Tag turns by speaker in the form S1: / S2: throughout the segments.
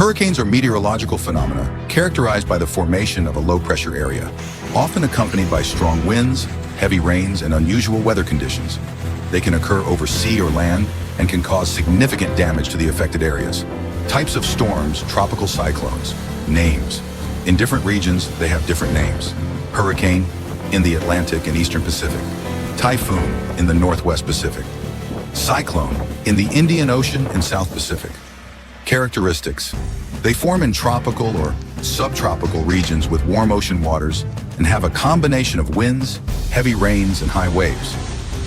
S1: Hurricanes are meteorological phenomena characterized by the formation of a low-pressure area, often accompanied by strong winds, heavy rains, and unusual weather conditions. They can occur over sea or land and can cause significant damage to the affected areas. Types of storms: tropical cyclones. Names. In different regions, they have different names. Hurricane in the Atlantic and Eastern Pacific. Typhoon in the Northwest Pacific. Cyclone in the Indian Ocean and South Pacific. Characteristics. They form in tropical or subtropical regions with warm ocean waters and have a combination of winds, heavy rains, and high waves.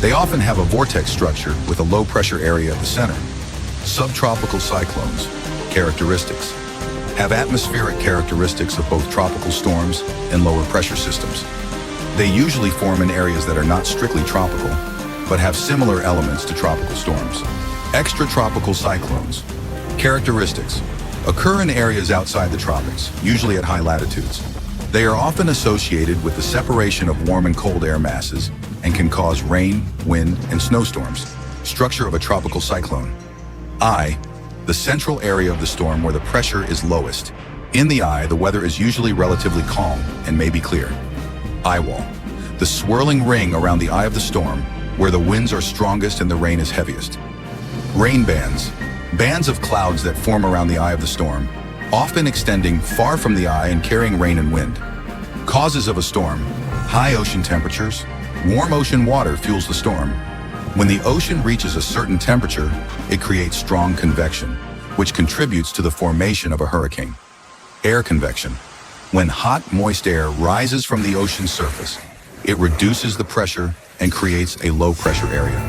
S1: They often have a vortex structure with a low-pressure area at the center. Subtropical cyclones. Characteristics. Have atmospheric characteristics of both tropical storms and lower pressure systems. They usually form in areas that are not strictly tropical, but have similar elements to tropical storms. Extratropical cyclones. Characteristics. Occur in areas outside the tropics, usually at high latitudes. They are often associated with the separation of warm and cold air masses and can cause rain, wind, and snowstorms. Structure of a tropical cyclone. Eye. The central area of the storm where the pressure is lowest. In the eye, the weather is usually relatively calm and may be clear. Eye wall. The swirling ring around the eye of the storm, where the winds are strongest and the rain is heaviest. Rain bands. Bands of clouds that form around the eye of the storm, often extending far from the eye and carrying rain and wind. Causes of a storm. High ocean temperatures. Warm ocean water fuels the storm. When the ocean reaches a certain temperature, it creates strong convection, which contributes to the formation of a hurricane. Air convection. When hot, moist air rises from the ocean's surface, it reduces the pressure and creates a low-pressure area.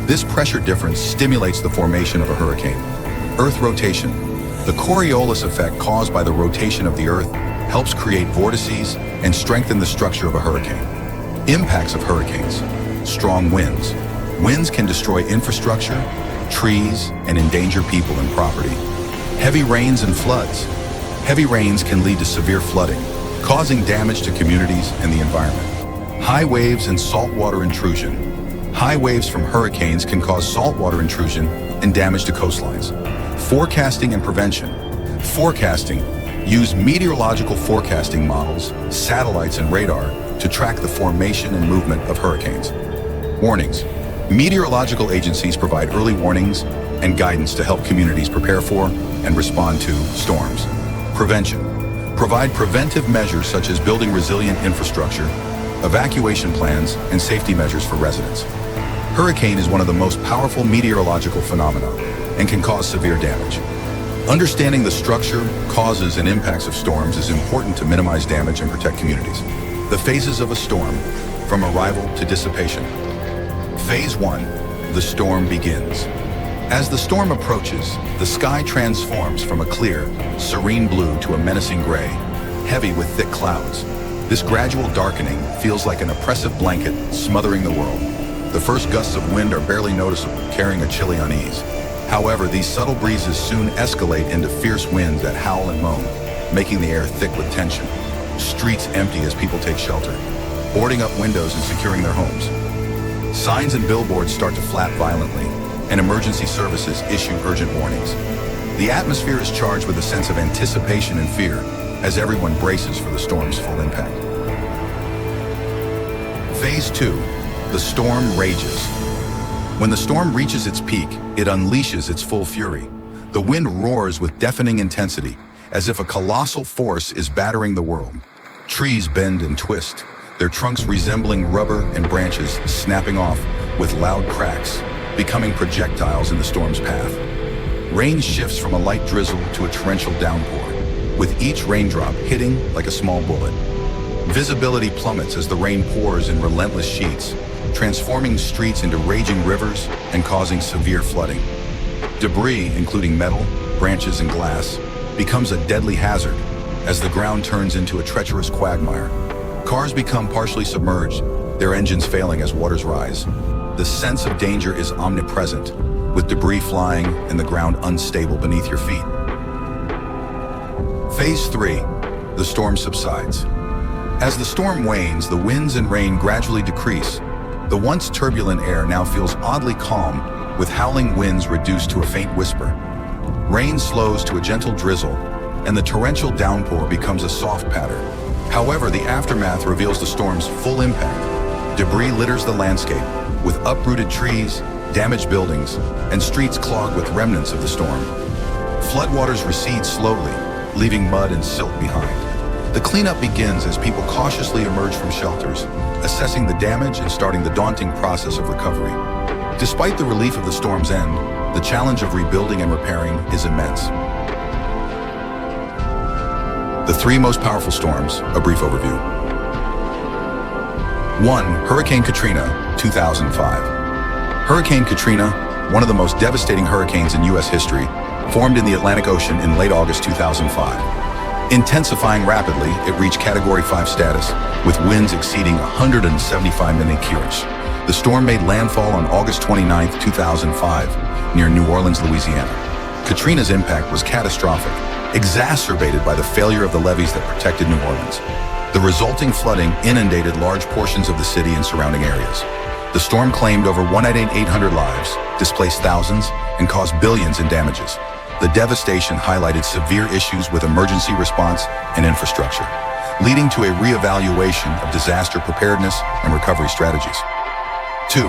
S1: This pressure difference stimulates the formation of a hurricane. Earth rotation. The Coriolis effect caused by the rotation of the Earth helps create vortices and strengthen the structure of a hurricane. Impacts of hurricanes. Strong winds. Winds can destroy infrastructure, trees, and endanger people and property. Heavy rains and floods. Heavy rains can lead to severe flooding, causing damage to communities and the environment. High waves and saltwater intrusion. High waves from hurricanes can cause saltwater intrusion and damage to coastlines. Forecasting and prevention. Forecasting. Use meteorological forecasting models, satellites, and radar to track the formation and movement of hurricanes. Warnings. Meteorological agencies provide early warnings and guidance to help communities prepare for and respond to storms. Prevention. Provide preventive measures such as building resilient infrastructure, evacuation plans, and safety measures for residents. Hurricane is one of the most powerful meteorological phenomena and can cause severe damage. Understanding the structure, causes, and impacts of storms is important to minimize damage and protect communities. The phases of a storm, from arrival to dissipation. Phase 1, the storm begins. As the storm approaches, the sky transforms from a clear, serene blue to a menacing gray, heavy with thick clouds. This gradual darkening feels like an oppressive blanket smothering the world. The first gusts of wind are barely noticeable, carrying a chilly unease. However, these subtle breezes soon escalate into fierce winds that howl and moan, making the air thick with tension. Streets empty as people take shelter, boarding up windows and securing their homes. Signs and billboards start to flap violently, and emergency services issue urgent warnings. The atmosphere is charged with a sense of anticipation and fear as everyone braces for the storm's full impact. Phase 2, the storm rages. When the storm reaches its peak, it unleashes its full fury. The wind roars with deafening intensity, as if a colossal force is battering the world. Trees bend and twist, their trunks resembling rubber and branches snapping off with loud cracks, becoming projectiles in the storm's path. Rain shifts from a light drizzle to a torrential downpour, with each raindrop hitting like a small bullet. Visibility plummets as the rain pours in relentless sheets, transforming streets into raging rivers and causing severe flooding. Debris, including metal, branches, and glass, becomes a deadly hazard as the ground turns into a treacherous quagmire. Cars become partially submerged, their engines failing as waters rise. The sense of danger is omnipresent, with debris flying and the ground unstable beneath your feet. Phase 3, the storm subsides. As the storm wanes, the winds and rain gradually decrease. The once turbulent air now feels oddly calm, with howling winds reduced to a faint whisper. Rain slows to a gentle drizzle, and the torrential downpour becomes a soft patter. However, the aftermath reveals the storm's full impact. Debris litters the landscape, with uprooted trees, damaged buildings, and streets clogged with remnants of the storm. Floodwaters recede slowly, leaving mud and silt behind. The cleanup begins as people cautiously emerge from shelters, assessing the damage and starting the daunting process of recovery. Despite the relief of the storm's end, the challenge of rebuilding and repairing is immense. The three most powerful storms, a brief overview. 1. Hurricane Katrina, 2005. Hurricane Katrina, one of the most devastating hurricanes in U.S. history, formed in the Atlantic Ocean in late August 2005. Intensifying rapidly, it reached Category 5 status, with winds exceeding 175 km/h. The storm made landfall on August 29, 2005, near New Orleans, Louisiana. Katrina's impact was catastrophic, exacerbated by the failure of the levees that protected New Orleans. The resulting flooding inundated large portions of the city and surrounding areas. The storm claimed over 1,800 lives, displaced thousands, and caused billions in damages. The devastation highlighted severe issues with emergency response and infrastructure, leading to a reevaluation of disaster preparedness and recovery strategies. 2.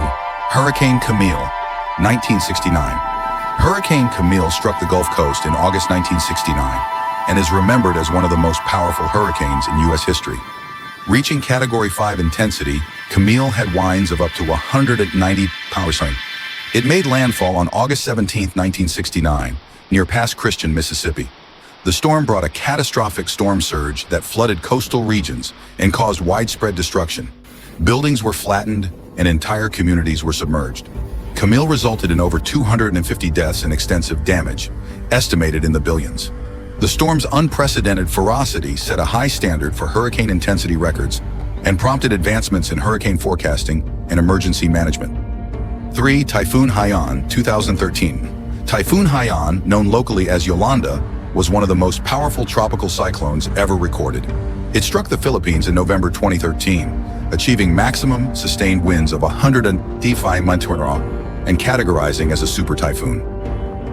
S1: Hurricane Camille, 1969. Hurricane Camille struck the Gulf Coast in August 1969 and is remembered as one of the most powerful hurricanes in U.S. history. Reaching Category 5 intensity, Camille had winds of up to 190 mph. It made landfall on August 17, 1969, near Pass Christian, Mississippi. The storm brought a catastrophic storm surge that flooded coastal regions and caused widespread destruction. Buildings were flattened and entire communities were submerged. Camille resulted in over 250 deaths and extensive damage, estimated in the billions. The storm's unprecedented ferocity set a high standard for hurricane intensity records and prompted advancements in hurricane forecasting and emergency management. 3. Typhoon Haiyan, 2013. Typhoon Haiyan, known locally as Yolanda, was one of the most powerful tropical cyclones ever recorded. It struck the Philippines in November 2013, achieving maximum sustained winds of 105 mph and categorizing as a super typhoon.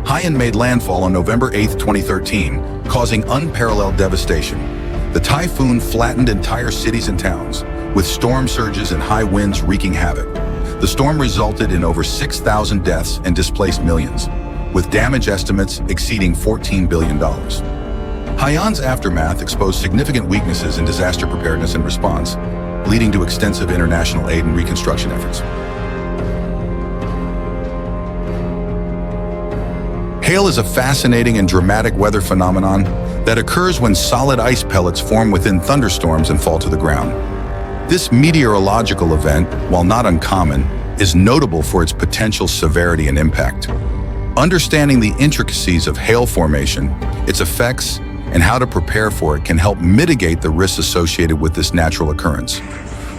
S1: Haiyan made landfall on November 8, 2013, causing unparalleled devastation. The typhoon flattened entire cities and towns, with storm surges and high winds wreaking havoc. The storm resulted in over 6,000 deaths and displaced millions, with damage estimates exceeding $14 billion. Haiyan's aftermath exposed significant weaknesses in disaster preparedness and response, leading to extensive international aid and reconstruction efforts. Hail is a fascinating and dramatic weather phenomenon that occurs when solid ice pellets form within thunderstorms and fall to the ground. This meteorological event, while not uncommon, is notable for its potential severity and impact. Understanding the intricacies of hail formation, its effects, and how to prepare for it can help mitigate the risks associated with this natural occurrence.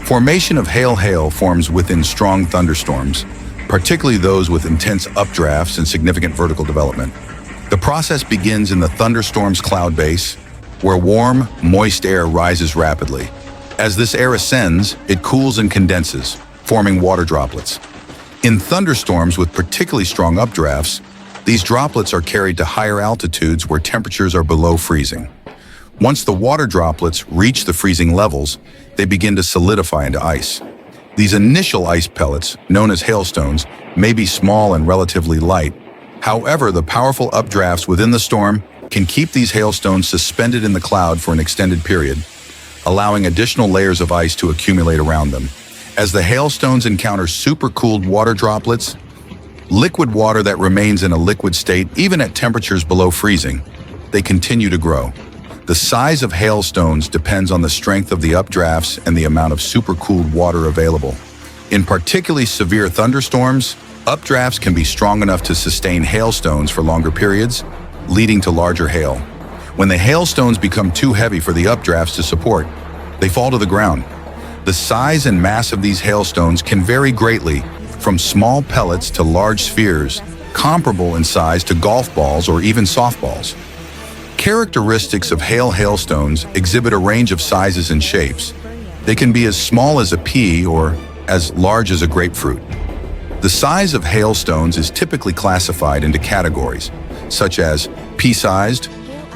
S1: Formation of hail forms within strong thunderstorms, particularly those with intense updrafts and significant vertical development. The process begins in the thunderstorm's cloud base, where warm, moist air rises rapidly. As this air ascends, it cools and condenses, forming water droplets. In thunderstorms with particularly strong updrafts, these droplets are carried to higher altitudes where temperatures are below freezing. Once the water droplets reach the freezing levels, they begin to solidify into ice. These initial ice pellets, known as hailstones, may be small and relatively light. However, the powerful updrafts within the storm can keep these hailstones suspended in the cloud for an extended period, allowing additional layers of ice to accumulate around them. As the hailstones encounter supercooled water droplets, liquid water that remains in a liquid state even at temperatures below freezing, they continue to grow. The size of hailstones depends on the strength of the updrafts and the amount of supercooled water available. In particularly severe thunderstorms, updrafts can be strong enough to sustain hailstones for longer periods, leading to larger hail. When the hailstones become too heavy for the updrafts to support, they fall to the ground. The size and mass of these hailstones can vary greatly, from small pellets to large spheres, comparable in size to golf balls or even softballs. Characteristics of hailstones exhibit a range of sizes and shapes. They can be as small as a pea or as large as a grapefruit. The size of hailstones is typically classified into categories, such as pea-sized,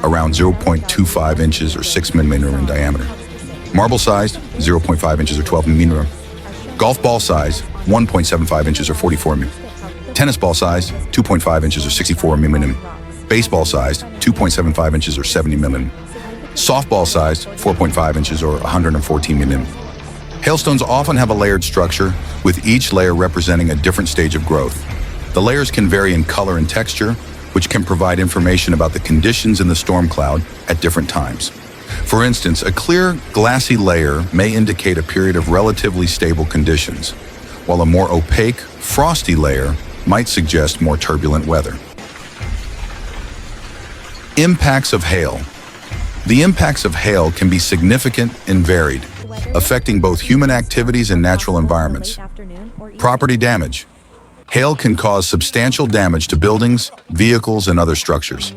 S1: around 0.25 inches or 6 millimeter in diameter. Marble-sized, 0.5 inches or 12 millimeter. Golf ball size, 1.75 inches or 44 millimeter. Tennis ball size, 2.5 inches or 64 millimeter. Baseball sized, 2.75 inches or 70 millimeter. Softball sized, 4.5 inches or 114 millimeter. Hailstones often have a layered structure, with each layer representing a different stage of growth. The layers can vary in color and texture, which can provide information about the conditions in the storm cloud at different times. For instance, a clear, glassy layer may indicate a period of relatively stable conditions, while a more opaque, frosty layer might suggest more turbulent weather. Impacts of hail. The impacts of hail can be significant and varied, affecting both human activities and natural environments. Property damage. Hail can cause substantial damage to buildings, vehicles, and other structures.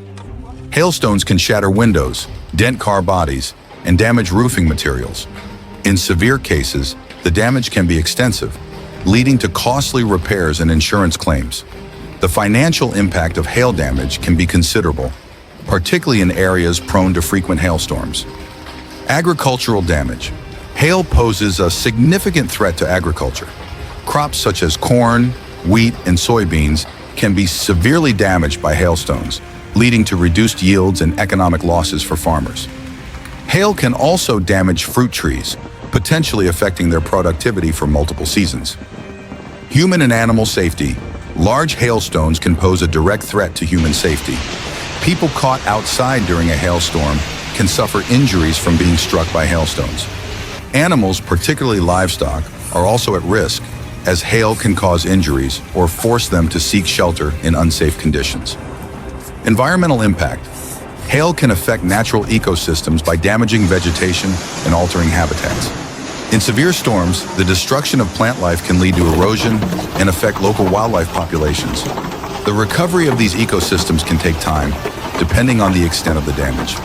S1: Hailstones can shatter windows, dent car bodies, and damage roofing materials. In severe cases, the damage can be extensive, leading to costly repairs and insurance claims. The financial impact of hail damage can be considerable, particularly in areas prone to frequent hailstorms. Agricultural damage. Hail poses a significant threat to agriculture. Crops such as corn, wheat, and soybeans can be severely damaged by hailstones, leading to reduced yields and economic losses for farmers. Hail can also damage fruit trees, potentially affecting their productivity for multiple seasons. Human and animal safety. Large hailstones can pose a direct threat to human safety. People caught outside during a hailstorm can suffer injuries from being struck by hailstones. Animals, particularly livestock, are also at risk, as hail can cause injuries or force them to seek shelter in unsafe conditions. Environmental impact. Hail can affect natural ecosystems by damaging vegetation and altering habitats. In severe storms, the destruction of plant life can lead to erosion and affect local wildlife populations. The recovery of these ecosystems can take time, depending on the extent of the damage.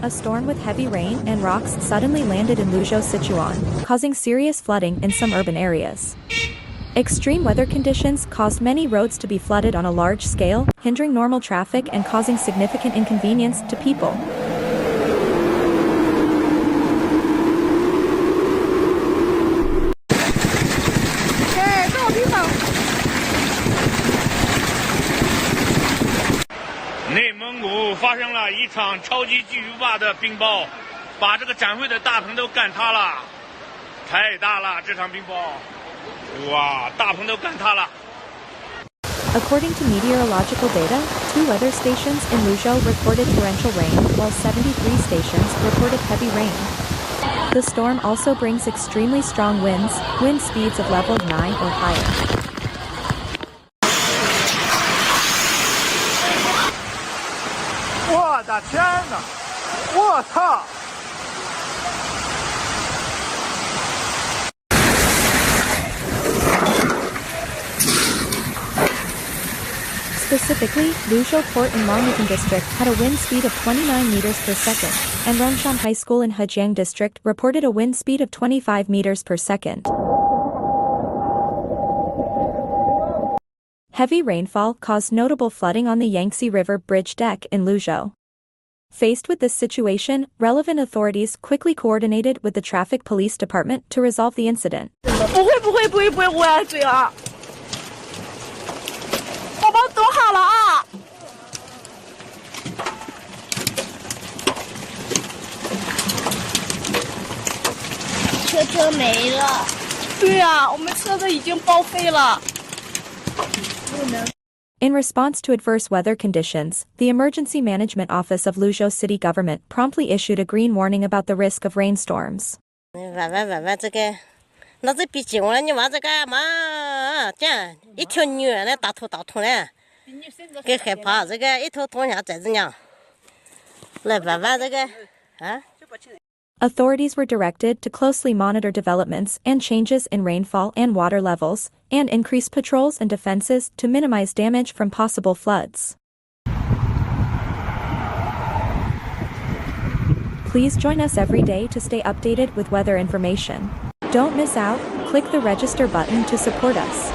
S2: A storm with heavy rain and rocks suddenly landed in Luzhou, Sichuan, causing serious flooding in some urban areas. Extreme weather conditions caused many roads to be flooded on a large scale, hindering normal traffic and causing significant inconvenience to people. According to meteorological data, 2 weather stations in Luzhou recorded torrential rain, while 73 stations reported heavy rain. The storm also brings extremely strong winds, wind speeds of level 9 or higher. Specifically, Luzhou Port in Longyitan District had a wind speed of 29 meters per second, and Rongshan High School in Hejiang District reported a wind speed of 25 meters per second. Heavy rainfall caused notable flooding on the Yangtze River bridge deck in Luzhou. Faced with this situation, relevant authorities quickly coordinated with the traffic police department to resolve the incident.
S3: 不会，这个宝宝躲好了啊！
S4: 车没了。
S3: 对呀，我们车子已经报废了。
S2: In response to adverse weather conditions, the Emergency Management Office of Luzhou City Government promptly issued a green warning about the risk of rainstorms.
S4: 玩这个，那这比近了，你玩这干嘛？这样一条女人来大头嘞，给害怕这个一头痛下再怎样？来玩这个啊？
S2: Authorities were directed to closely monitor developments and changes in rainfall and water levels, and increase patrols and defenses to minimize damage from possible floods. Please join us every day to stay updated with weather information. Don't miss out, click the register button to support us.